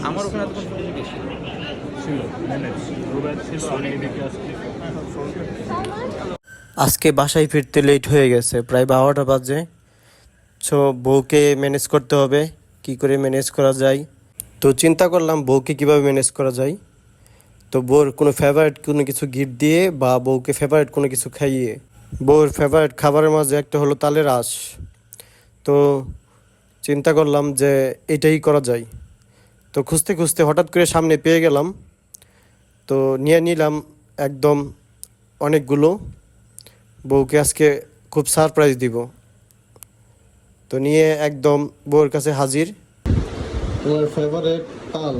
আমার ওখানে তো বেশি আজকে বাসায় ফিরতে লেট হয়ে গেছে, প্রায় 12টা বাজে। সো বউকে ম্যানেজ করতে হবে, কি করে ম্যানেজ করা যায়। তো চিন্তা করলাম বউকে কিভাবে ম্যানেজ করা যায়। তো বউর কোনো ফেভারিট কোনো কিছু গিফট দিয়ে বা বউকে ফেভারিট কোনো কিছু খাইয়ে। বউর ফেভারিট খাবারের মাঝে একটা হলো তালের আঁশ। তো চিন্তা করলাম যে এটাই করা যায়। তো খুঁজতে খুঁজতে হঠাৎ করে সামনে পেয়ে গেলাম। তো নিয়ে নিলাম একদম অনেকগুলো। বউকে আজকে খুব সারপ্রাইজ দিব। তো নিয়ে একদম বউয়ের কাছে হাজির। তোমার ফেভারিট তাল।